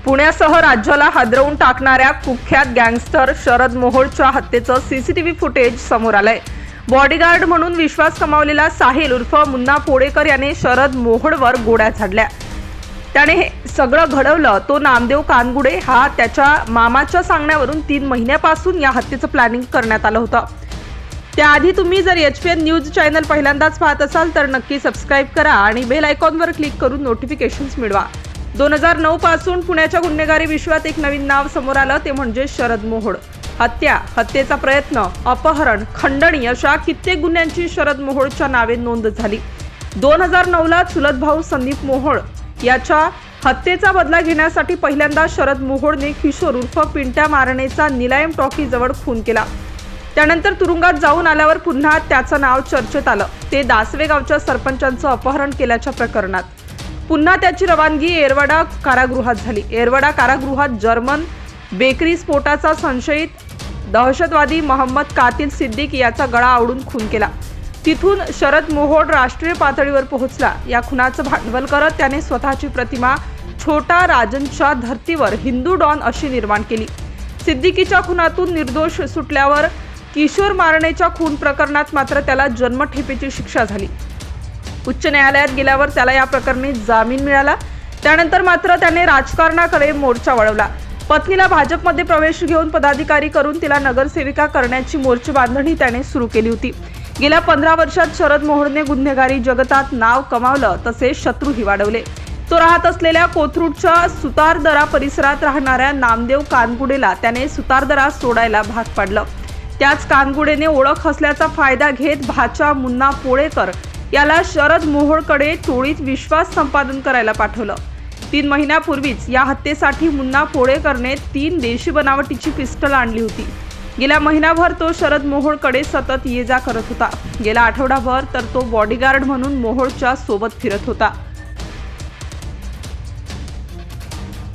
पुण्यासह राज्याला हादरवून टाकणाऱ्या कुख्यात गँगस्टर शरद मोहोळच्या हत्येचं सीसीटीव्ही फुटेज समोर आलंय। बॉडीगार्ड म्हणून विश्वास कमावलेला साहिल उर्फ मुन्ना पोडेकर याने शरद मोहोळवर गोळ्या झाडल्या। त्याने हे सगळं घडवलं तो नामदेव कानगुडे हा त्याच्या मामाच्या सांगण्यावरून 3 महिन्यापासून या हत्येचं प्लॅनिंग करण्यात आलं होतं। त्याआधी तुम्ही जर HPN न्यूज चॅनल पहिल्यांदाच पाहत असाल तर नक्की सबस्क्राइब करा आणि बेल आयकॉनवर क्लिक करून नोटिफिकेशन्स मिळवा। 2009 पासून पुण्याच्या गुन्हेगारी विश्वात एक नवीन नाव समोर आलं ते म्हणजे शरद मोहोळ। हत्येचा प्रयत्न, अपहरण, खंडणी अशा कित्येक गुन्ह्यांची शरद मोहोळच्या नावे नोंद झाली। 2009 ला चुलत भाऊ संदीप मोहोळ याच्या हत्येचा बदला घेण्यासाठी पहिल्यांदा शरद मोहोळने किशोर उर्फ पिंट्या मारणेचा निलायम टॉकी जवळ खून केला। त्यानंतर तुरुंगात जाऊन आल्यावर पुन्हा त्याचं नाव चर्चेत आलं ते दासवे गावच्या सरपंचांचं अपहरण केल्याच्या प्रकरणात। पुन्हा त्याची रवानगी येरवडा कारागृहात झाली। येरवडा कारागृहात जर्मन बेकरी स्फोटाचा संशयित दहशतवादी मोहम्मद कातिल सिद्दीक याचा गळा आवळून खून केला। तिथून शरद मोहोळ राष्ट्रीय पातळीवर पोहोचला। या खुनाचं भांडवल करत त्याने स्वतःची प्रतिमा छोटा राजनच्या धर्तीवर हिंदू डॉन अशी निर्माण केली। सिद्दीकीच्या खुनातून निर्दोष सुटल्यावर किशोर मारणेच्या खून प्रकरणात मात्र त्याला जन्मठेपेची शिक्षा झाली। उच्च न्यायालयात गेल्यावर त्याला या प्रकरणी जामीन मिळाला। त्यानंतर मात्र त्याने राजकारणाकडे मोर्चा वळवला। पत्नीला भाजपमध्ये प्रवेश घेऊन पदाधिकारी करून तिला नगरसेविका करण्याची मोर्चे बांधणी त्याने सुरू केली होती। गेल्या 15 वर्षात शरद मोहोळने गुन्हेगारी जगतात नाव कमावलं तसेच शत्रूही वाढवले। तो राहत असलेल्या कोथरूडच्या सुतारदरा परिसरात राहणाऱ्या नामदेव कानगुडेला त्याने सुतारदरा सोडायला भाग पाडलं। त्याच कानगुडेने ओळख असल्याचा फायदा घेत भाचा मुन्ना पोडेकर याला शरद मोहोळकडे टोळीत विश्वास संपादन करायला पाठवलं। 3 महिन्यापूर्वीच या हत्येसाठी मुन्ना पोडेकरने 3 देशी बनावटीची पिस्टल आणली होती। गेल्या महिनाभर तो शरद मोहोळकडे सतत ये जा करत होता। गेला आठवडाभर तर तो बॉडीगार्ड म्हणून मोहोळच्या सोबत फिरत होता।